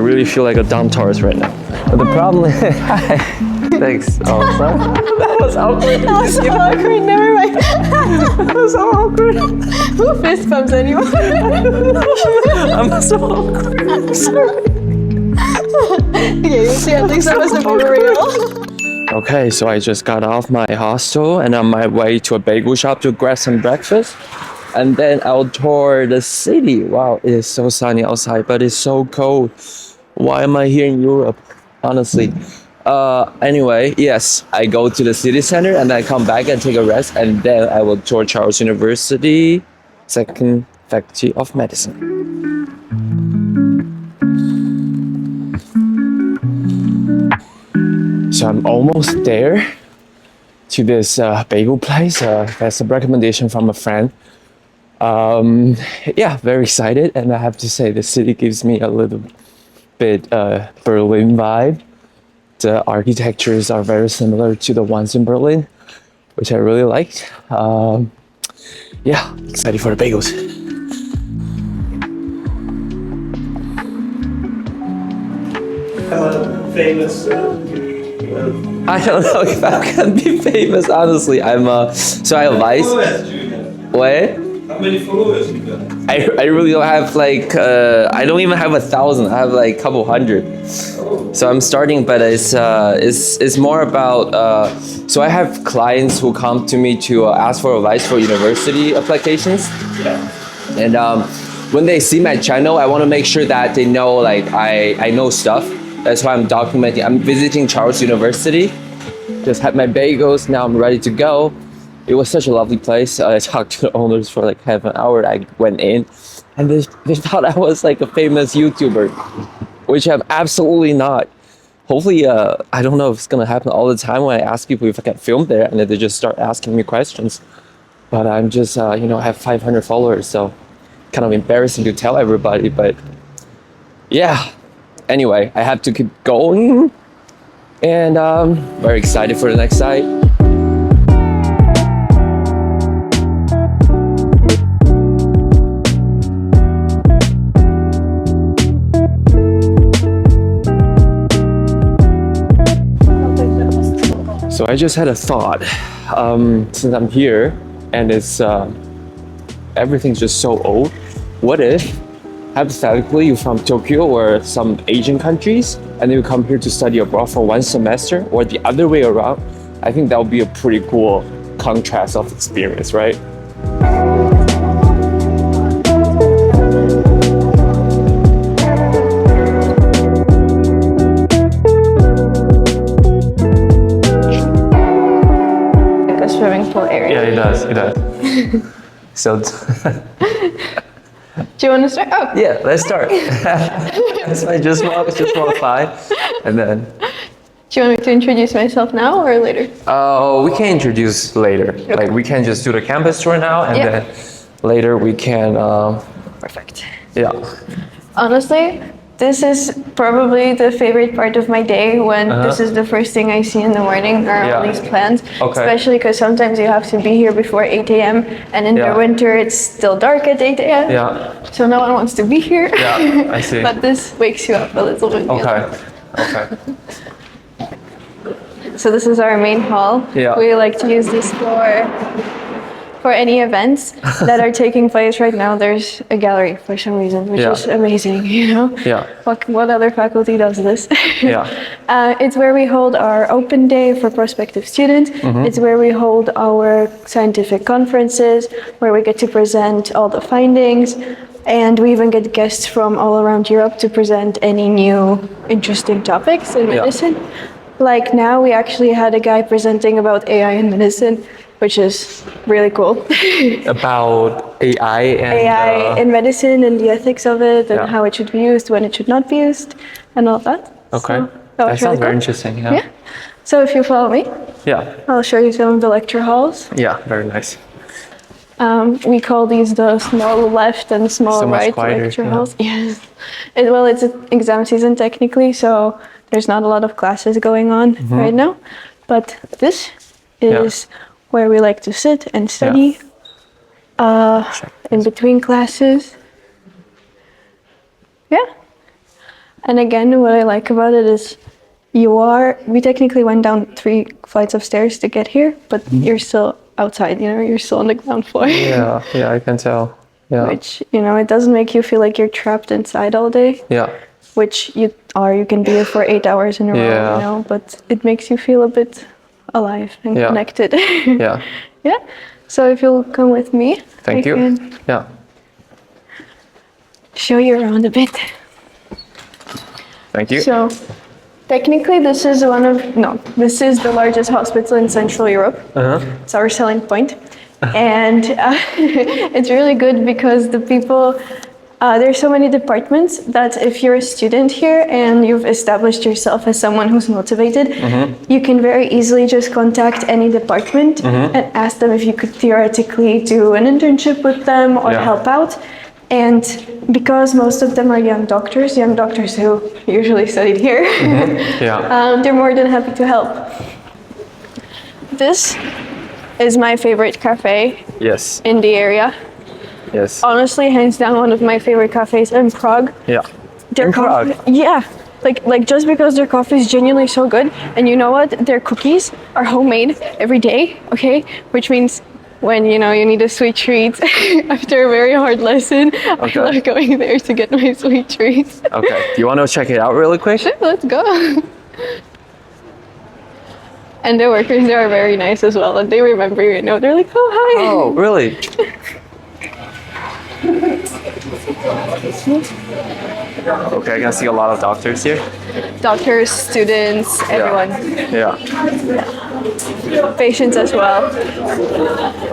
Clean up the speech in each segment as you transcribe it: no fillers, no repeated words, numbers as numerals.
really feel like a dumb tourist right now. But the problem is, hi, thanks. Oh, sorry. That was awkward. That was so awkward, never mind. That was so awkward. Who fist bumps anyone? I'm so awkward. I'm sorry. Okay, you see, at least that was a bit real. Okay, so I just got off my hostel and on my way to a bagel shop to grab some breakfast. And then I'll tour the city. Wow, it is so sunny outside, but it's so cold. Why am I here in Europe? Honestly. Anyway, yes, I go to the city center and then I come back and take a rest. And then I will tour Charles University, second faculty of medicine. So I'm almost there to this bagel place. That's a recommendation from a friend. Yeah, very excited. And I have to say, the city gives me a little bit Berlin vibe. The architectures are very similar to the ones in Berlin, which I really liked. Yeah, excited for the bagels. Famous. I don't know if I can be famous, honestly. So I have Vice. Followers do you have? What? How many followers you got? I really don't have like, I don't even have 1,000. I have like a couple hundred. Oh. So I'm starting, but it's more about, so I have clients who come to me to ask for advice for university applications. Yeah. And when they see my channel, I want to make sure that they know like I know stuff. That's why I'm documenting. I'm visiting Charles University. Just had my bagels. Now I'm ready to go. It was such a lovely place. I talked to the owners for like half an hour. I went in and they thought I was like a famous YouTuber, which I'm absolutely not. Hopefully, I don't know if it's gonna happen all the time when I ask people if I can film there and then they just start asking me questions. But I'm just, I have 500 followers, so kind of embarrassing to tell everybody, but yeah. Anyway, I have to keep going and very excited for the next site. So I just had a thought, since I'm here and it's everything's just so old, what if hypothetically you're from Tokyo or some Asian countries and you come here to study abroad for one semester, or the other way around? I think that would be a pretty cool contrast of experience, right? Swimming pool area. Yeah, it does. So Do you want to start? Oh. yeah, let's start. So I just walk by and then Do you want me to introduce myself now or later? we can introduce later. Okay. Like we can just do the campus tour now and Yeah. then later we can Perfect. yeah. Honestly, this is probably the favorite part of my day when this is the first thing I see in the morning are all Yeah. these plants. Okay. Especially because sometimes you have to be here before 8 a.m. and in the Yeah. winter it's still dark at 8 a.m. Yeah. So no one wants to be here. Yeah, I see. But this wakes you up a little bit. Okay. Okay. So this is our main hall. Yeah. We like to use this for any events that are taking place right now. There's a gallery for some reason, which Yeah. is amazing, you know? Yeah. What other faculty does this? Yeah. It's where we hold our open day for prospective students. Mm-hmm. It's where we hold our scientific conferences, where we get to present all the findings. And we even get guests from all around Europe to present any new interesting topics in Yeah. medicine. Like now we actually had a guy presenting about AI in medicine, which is really cool. About AI and AI in medicine and the ethics of it and Yeah. how it should be used, when it should not be used, and all that. okay. So, That was sounds really very cool. interesting. Yeah. Yeah. So if you follow me, Yeah. I'll show you some of the lecture halls. Yeah. Very nice. We call these the small left and small So much right quieter, lecture yeah. halls. Yes. Well, it's an exam season technically, so there's not a lot of classes going on Mm-hmm. right now. But this is where we like to sit and study in between classes. Yeah. And again, what I like about it is we technically went down 3 flights of stairs to get here, but you're still outside, you know, you're still on the ground floor. Yeah, yeah, I can tell. Yeah. Which, you know, it doesn't make you feel like you're trapped inside all day. Yeah. Which you can be here for 8 hours in a row, you know, but it makes you feel a bit alive and connected. Yeah. Yeah. So if you'll come with me, Thank I you. can Yeah. show you around a bit. Thank you. So technically this is this is the largest hospital in Central Europe. It's our selling point. And it's really good because the people, there's so many departments that if you're a student here and you've established yourself as someone who's motivated, you can very easily just contact any department and ask them if you could theoretically do an internship with them or help out. And because most of them are young doctors who usually studied here, they're more than happy to help. This is my favorite cafe in the area. Yes. Honestly, hands down, one of my favorite cafes in Prague. Yeah. In Prague? Yeah. Like just because their coffee is genuinely so good, and you know what? Their cookies are homemade every day, okay? Which means when, you know, you need a sweet treat after a very hard lesson, I love going there to get my sweet treats. Okay. Do you want to check it out really quick? Sure, let's go. And the workers there are very nice as well, and they remember you, you know, they're like, oh, hi. Oh, really? Okay, I can see a lot of doctors here. Doctors, students, everyone. Yeah. Patients as well.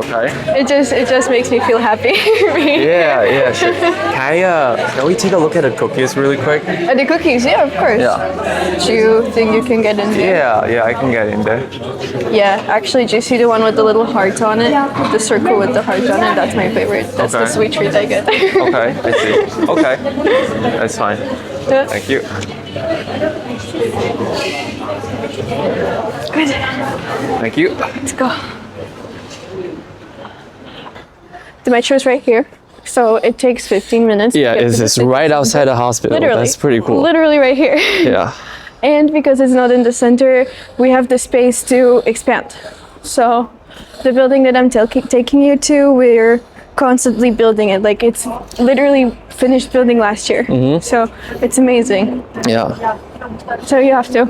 Okay. It just makes me feel happy. Yeah, sure. Can we take a look at the cookies really quick? The cookies, yeah, of course. Yeah. Do you think you can get in there? Yeah, I can get in there. Yeah, actually, do you see the one with the little heart on it? The circle with the heart on it? That's my favorite. That's the sweet treat I get. Okay, I see. Okay. That's fine. Yeah. Thank you. Good. Thank you. Let's go. The metro's right here, so it takes 15 minutes. Yeah, it's right outside the hospital. Literally. That's pretty cool. Literally right here. Yeah. And because it's not in the center, we have the space to expand. So the building that I'm taking you to, we're constantly building it. Like, it's literally finished building last year. So it's amazing. Yeah. So you have to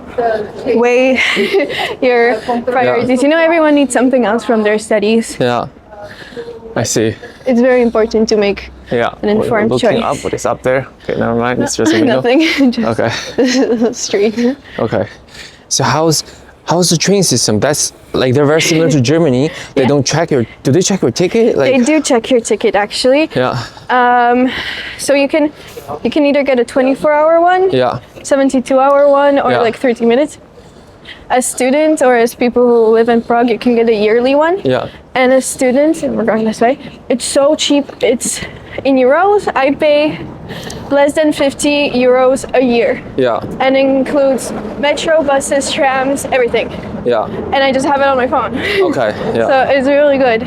weigh your priorities. You know, everyone needs something else from their studies. Yeah. I see. It's very important to make an informed looking choice. up. What is up there? Okay, never mind. It's just a window. Nothing. Just Okay. the street. Okay. So how's the train system? That's like they're very similar to Germany. They don't check your. Do they check your ticket? Like. They do check your ticket actually. Yeah. So you can either get a 24-hour one, Yeah. 72-hour one, or Yeah. like 30 minutes. As students or as people who live in Prague, you can get a yearly one. Yeah. And as students, and we're going this way, it's so cheap. It's in euros. I pay less than 50 euros a year. Yeah. And it includes metro, buses, trams, everything. Yeah. And I just have it on my phone. Okay. Yeah. So it's really good.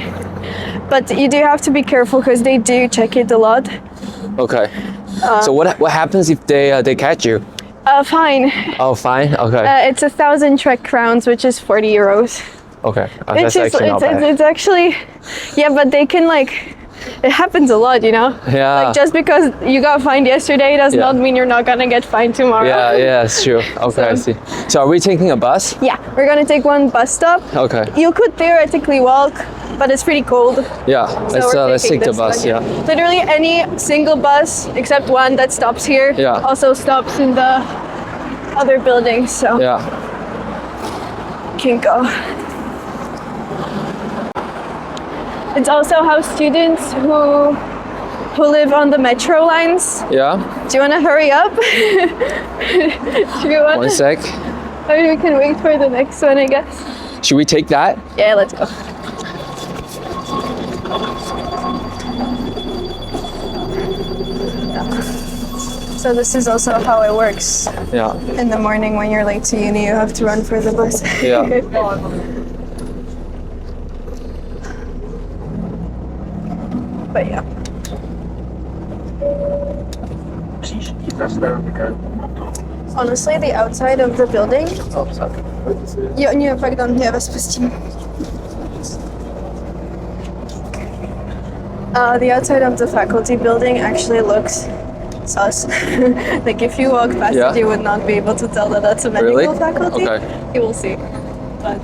But you do have to be careful because they do check it a lot. Okay. So what happens if they catch you? Fine. Oh, fine. Okay. It's 1,000 Czech crowns, which is 40 euros. Okay. That's actually not bad. It's actually, yeah, but they can it happens a lot, you know? Yeah. Like just because you got fined yesterday does not mean you're not gonna get fined tomorrow. Yeah, it's true. Okay, I see. So are we taking a bus? Yeah, we're gonna take one bus stop. Okay. You could theoretically walk, but it's pretty cold. Yeah. So Let's take the this bus. one. Yeah. Literally any single bus except one that stops here also stops in the other buildings. So Yeah. can go. It's also how students who live on the metro lines. Yeah. Do you want to hurry up? Do you want? 1 sec. Maybe we can wait for the next one, I guess. Should we take that? Yeah, let's go. So this is also how it works. Yeah. In the morning when you're late to uni, you have to run for the bus. Yeah. But yeah. Honestly, the outside of the building. Oh, sorry. Jo, pardon, já vás pustím. The outside of the faculty building actually looks sus. Like if you walk past Yeah. it, you would not be able to tell that that's a medical Really? faculty. Okay. You will see. But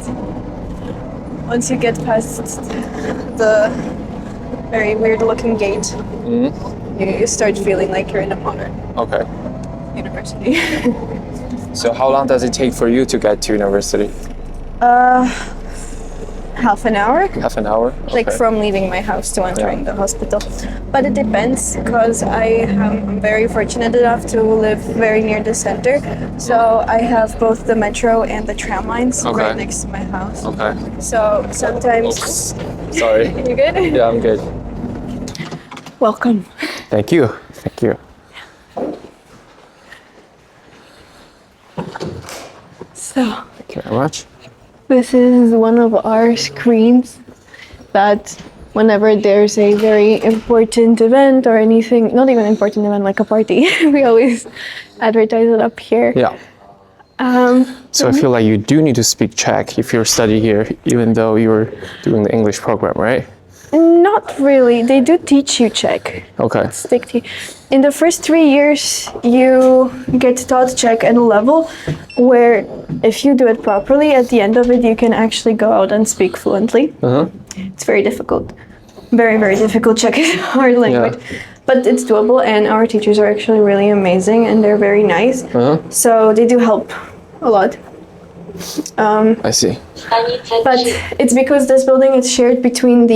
once you get past the very weird looking gate, you start feeling like you're in a modern Okay. university. So how long does it take for you to get to university? Half an hour. Half an hour? Like Okay. from leaving my house to entering the hospital. But it depends because I'm very fortunate enough to live very near the center. So I have both the metro and the tram lines Okay. right next to my house. Okay. So sometimes... Oops. Sorry. You good? Yeah, I'm good. Welcome. Thank you. Thank you. So Thank you very much. this is one of our screens that whenever there's a very important event or anything, not even important event like a party, we always advertise it up here. Yeah. So I feel like you do need to speak Czech if you're studying here, even though you're doing the English program, right? Not really. They do teach you Czech. Okay. Stick to in the first 3 years you get taught Czech at a level where if you do it properly at the end of it you can actually go out and speak fluently. It's very difficult, very difficult. Czech is a hard language, but it's doable and our teachers are actually really amazing and they're very nice, so they do help a lot. I see. But it's because this building is shared between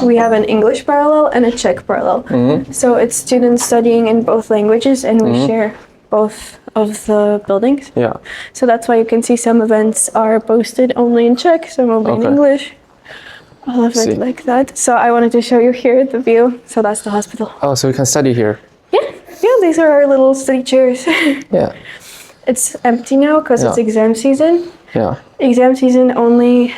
we have an English parallel and a Czech parallel. So it's students studying in both languages and we share both of the buildings. Yeah. So that's why you can see some events are posted only in Czech, some will be in English. All of it like that. So I wanted to show you here the view. So that's the hospital. Oh, so we can study here. Yeah, these are our little study chairs. Yeah. It's empty now because it's exam season. Yeah. Exam season only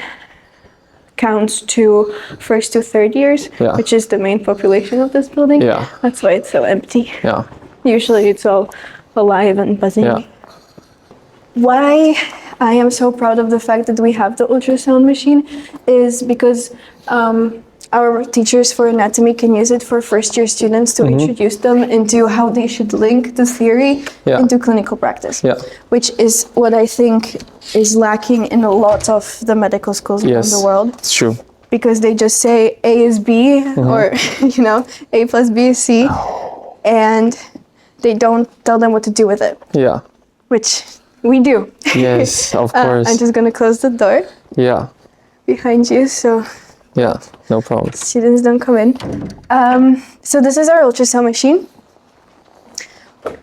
counts to first to third years, which is the main population of this building. Yeah. That's why it's so empty. Yeah. Usually it's all alive and buzzing. Yeah. Why I am so proud of the fact that we have the ultrasound machine is because our teachers for anatomy can use it for first year students to introduce them into how they should link the theory into clinical practice, which is what I think is lacking in a lot of the medical schools around the world. It's true. Because they just say A is B or, A plus B is C, and they don't tell them what to do with it. Yeah. Which we do. Yes, of course. I'm just gonna close the door behind you so Yeah, no problem. students don't come in. So this is our ultrasound machine.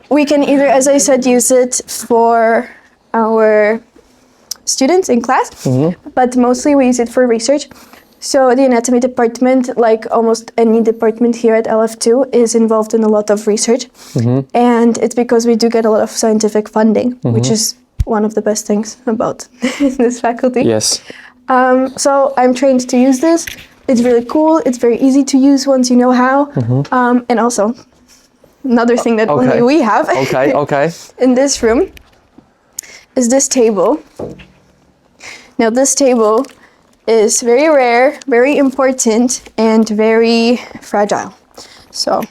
We can either, as I said, use it for our students in class, but mostly we use it for research. So the anatomy department, like almost any department here at LF2, is involved in a lot of research. And it's because we do get a lot of scientific funding, which is one of the best things about this faculty. Yes. So I'm trained to use this. It's really cool. It's very easy to use once you know how. And also, another thing that only we have in this room is this table. Now this table is very rare, very important, and very fragile. So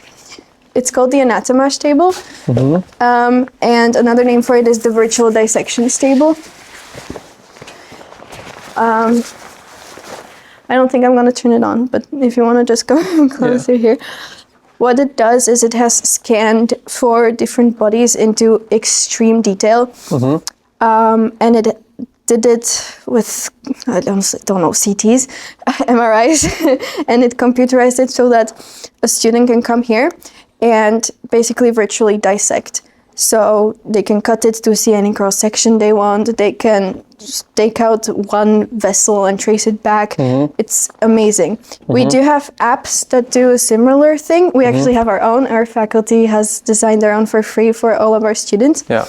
it's called the anatomash table. And another name for it is the virtual dissections table. I don't think I'm going to turn it on, but if you want to just go closer here. What it does is it has scanned 4 different bodies into extreme detail. And it did it with, I don't know, CTs, MRIs, and it computerized it so that a student can come here and basically virtually dissect. So they can cut it to see any cross section they want. They can just take out one vessel and trace it back. It's amazing. We do have apps that do a similar thing. We actually have our own. Our faculty has designed their own for free for all of our students. Yeah.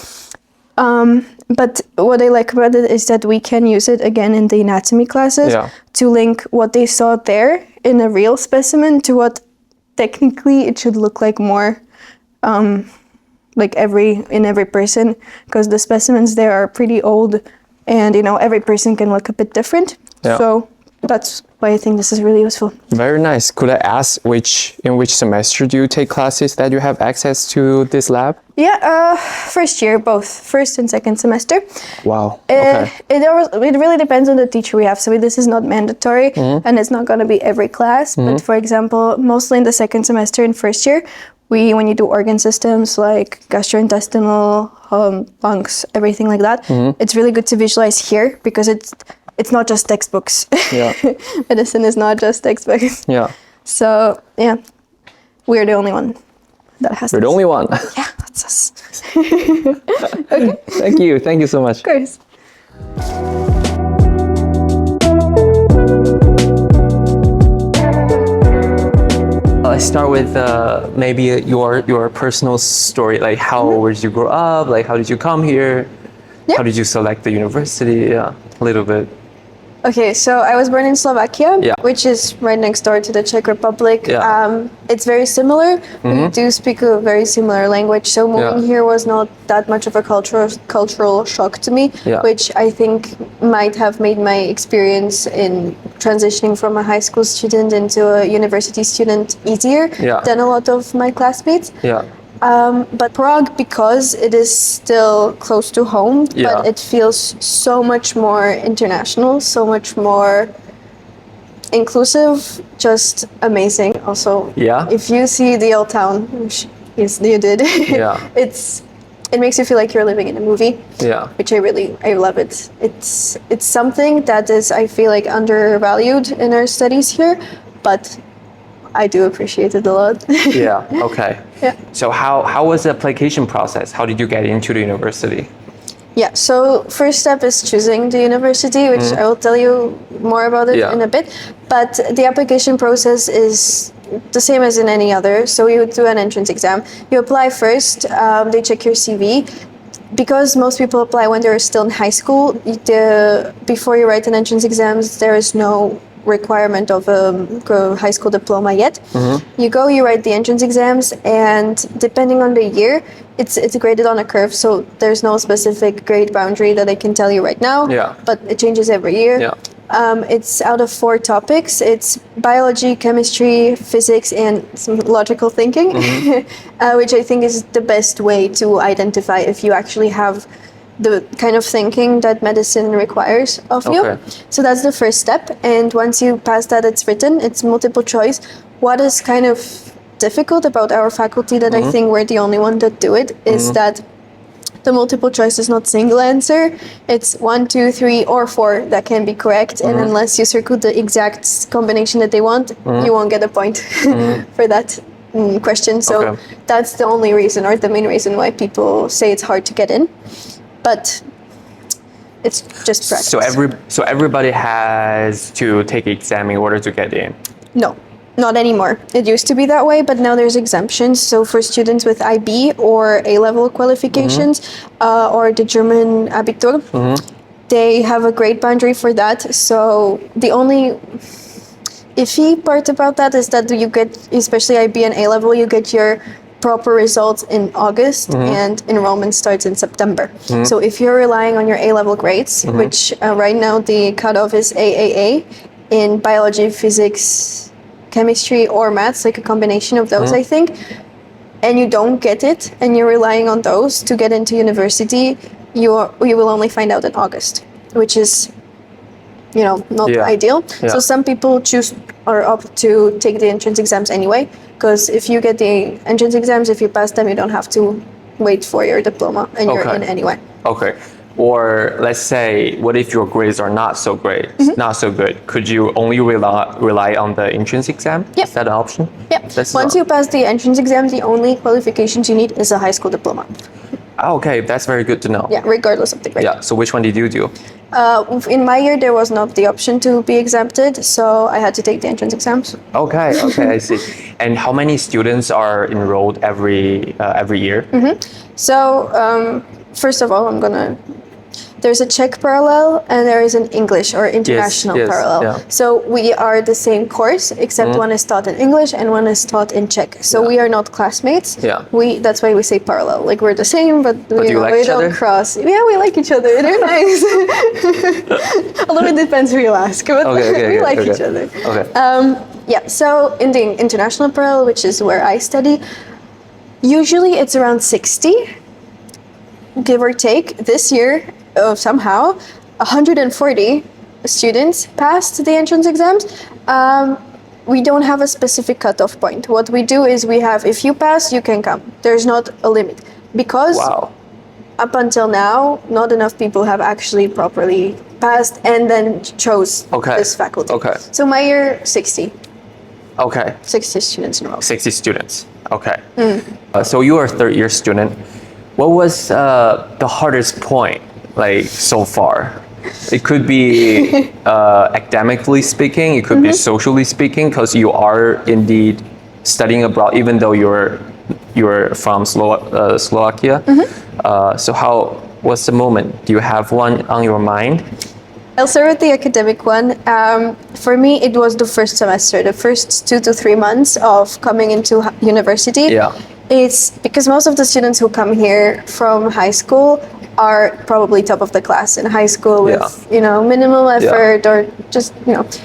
But what I like about it is that we can use it again in the anatomy classes to link what they saw there in a real specimen to what technically it should look like more like in every person, because the specimens there are pretty old, and every person can look a bit different. Yeah. So that's why I think this is really useful. Very nice. Could I ask in which semester do you take classes that you have access to this lab? Yeah, first year, both first and second semester. Wow. Okay. It really depends on the teacher we have. So this is not mandatory, and it's not going to be every class. But for example, mostly in the second semester and first year, when you do organ systems like gastrointestinal, lungs, everything like that, it's really good to visualize here because it's not just textbooks. Yeah. Medicine is not just textbooks. Yeah. So yeah, we're the only one that has. You're the only one. Yeah, that's us. Thank you. Thank you so much. Of course. Let's start with maybe your personal story. Like how did you grow up? Like how did you come here? Yeah. How did you select the university? Yeah, a little bit. Okay, so I was born in Slovakia, Yeah. which is right next door to the Czech Republic. Yeah. It's very similar. We do speak a very similar language, so moving here was not that much of a cultural shock to me, Yeah. which I think might have made my experience in transitioning from a high school student into a university student easier Yeah. than a lot of my classmates. Yeah. But Prague, because it is still close to home, Yeah. but it feels so much more international, so much more inclusive, just amazing. Also, Yeah. if you see the old town, which you did, Yeah. it makes you feel like you're living in a movie, Yeah. which I love it. It's something that is, I feel like, undervalued in our studies here, but I do appreciate it a lot. Yeah. Okay. Yeah. So how was the application process? How did you get into the university? Yeah, so first step is choosing the university, which I will tell you more about it Yeah. in a bit. But the application process is the same as in any other. So you do an entrance exam. You apply first, they check your CV. Because most people apply when they're still in high school, before you write an entrance exams, there is no requirement of a high school diploma yet. You write the entrance exams, and depending on the year, it's graded on a curve. So there's no specific grade boundary that I can tell you right now. Yeah. But it changes every year. Yeah. It's out of 4 topics. It's biology, chemistry, physics, and some logical thinking, which I think is the best way to identify if you actually have the kind of thinking that medicine requires of you. Okay. So that's the first step. And once you pass that, it's written, it's multiple choice. What is kind of difficult about our faculty that I think we're the only one that do it is that the multiple choice is not single answer. It's 1, 2, 3, or 4 that can be correct. And unless you circle the exact combination that they want, you won't get a point for that question. So that's the only reason, or the main reason, why people say it's hard to get in. But it's just practice. So everybody has to take exam in order to get in. No, not anymore. It used to be that way, but now there's exemptions. So for students with IB or A-level qualifications, or the German Abitur, they have a grade boundary for that. So the only iffy part about that is that you get, especially IB and A-level, you get your proper results in August, and enrollment starts in September. So if you're relying on your A-level grades, which right now the cutoff is AAA in biology, physics, chemistry, or maths, like a combination of those, I think, and you don't get it, and you're relying on those to get into university, you will only find out in August, which is, not ideal. Yeah. So some people choose or opt to take the entrance exams anyway, because if you get the entrance exams, if you pass them, you don't have to wait for your diploma, and you're in anyway. Okay. Or let's say, what if your grades are not so great, not so good? Could you only rely on the entrance exam? Yep. Is that an option? Yeah. Once you pass the entrance exam, the only qualifications you need is a high school diploma. Okay, that's very good to know. Yeah, regardless of the grade. Yeah. So which one did you do? In my year, there was not the option to be exempted, so I had to take the entrance exams. Okay, I see. And how many students are enrolled every year? So first of all, I'm gonna there's a Czech parallel and there is an English or international yes, parallel. yeah. So we are the same course, except one is taught in English and one is taught in Czech. So we are not classmates. Yeah. That's why we say parallel. Like we're the same, but do you like we each don't other? cross. Yeah, we like each other. They're nice. Although it depends who you ask, but we like each other. Okay. Yeah, so in the international parallel, which is where I study, usually it's around 60, give or take. This year, somehow, 140 students passed the entrance exams. We don't have a specific cutoff point. What we do is we have, if you pass, you can come. There's not a limit. Because Wow. up until now, not enough people have actually properly passed and then chose this faculty. Okay. So my year, 60. Okay. 60 students enrolled. 60 students. Okay. So you are a third year student. What was the hardest point, like, so far? It could be academically speaking, it could be socially speaking, because you are indeed studying abroad, even though you're from Slovakia. So how was the moment? Do you have one on your mind? I'll start with the academic one. For me, it was the first semester, the first 2 to 3 months of coming into university. Yeah. It's because most of the students who come here from high school are probably top of the class in high school with, minimal effort or just,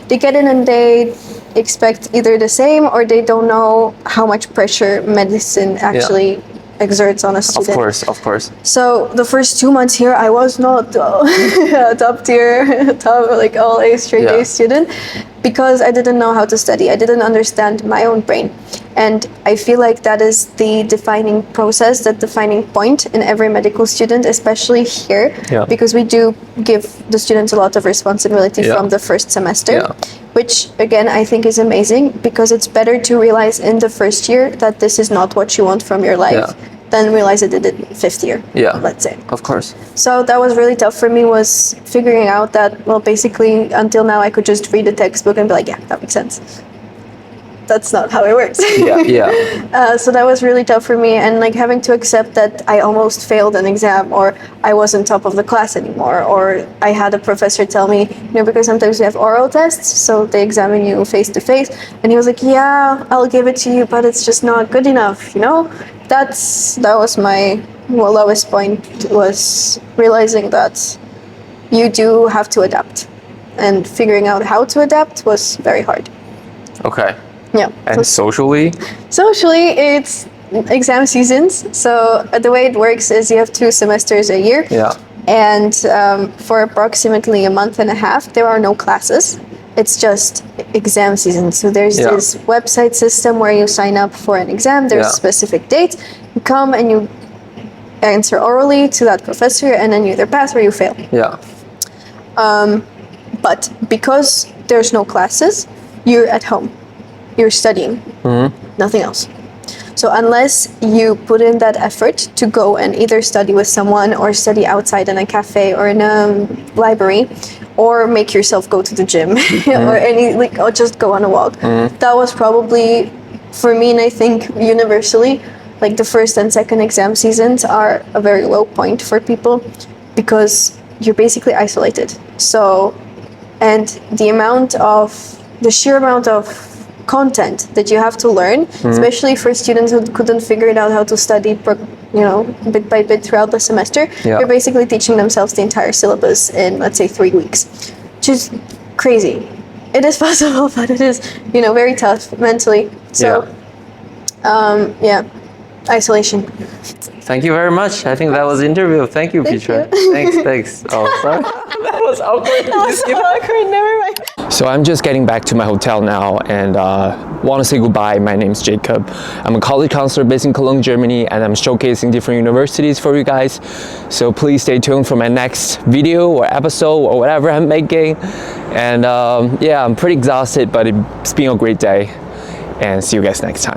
they get in and they expect either the same or they don't know how much pressure medicine actually exerts on a student. Of course. So the first 2 months here, I was not a top tier, like all A, straight A student, because I didn't know how to study. I didn't understand my own brain. And I feel like that is the defining process, that defining point in every medical student, especially here, because we do give the students a lot of responsibility from the first semester, which again, I think is amazing, because it's better to realize in the first year that this is not what you want from your life than realize it in the fifth year, let's say. Of course. So that was really tough for me, was figuring out that, well, basically until now I could just read a textbook and be like, yeah, that makes sense. That's not how it works. So that was really tough for me, and like having to accept that I almost failed an exam, or I wasn't top of the class anymore, or I had a professor tell me, because sometimes we have oral tests, so they examine you face to face, and he was like, yeah, I'll give it to you, but it's just not good enough, That was my lowest point, was realizing that you do have to adapt, and figuring out how to adapt was very hard. Okay. Yeah. And socially? Socially, it's exam seasons. So the way it works is you have 2 semesters a year. Yeah. And for approximately a month and a half, there are no classes. It's just exam season. So there's this website system where you sign up for an exam. There's specific dates. You come and you answer orally to that professor, and then you either pass or you fail. Yeah. But because there's no classes, you're at home. You're studying, nothing else. So unless you put in that effort to go and either study with someone or study outside in a cafe or in a library, or make yourself go to the gym or just go on a walk. That was probably, for me, and I think universally, like the first and second exam seasons are a very low point for people, because you're basically isolated. So, and the sheer amount of content that you have to learn, especially for students who couldn't figure it out how to study, bit by bit throughout the semester, you're basically teaching themselves the entire syllabus in, let's say, 3 weeks, which is crazy. It is possible, but it is, very tough mentally. So, isolation. Thank you very much. I think that was the interview. Thank you, Petra. Thanks. Oh, sorry. That was awkward. That was so awkward, never mind. So I'm just getting back to my hotel now and want to say goodbye. My name's Jacob. I'm a college counselor based in Cologne, Germany, and I'm showcasing different universities for you guys. So please stay tuned for my next video or episode or whatever I'm making. And I'm pretty exhausted, but it's been a great day. And see you guys next time.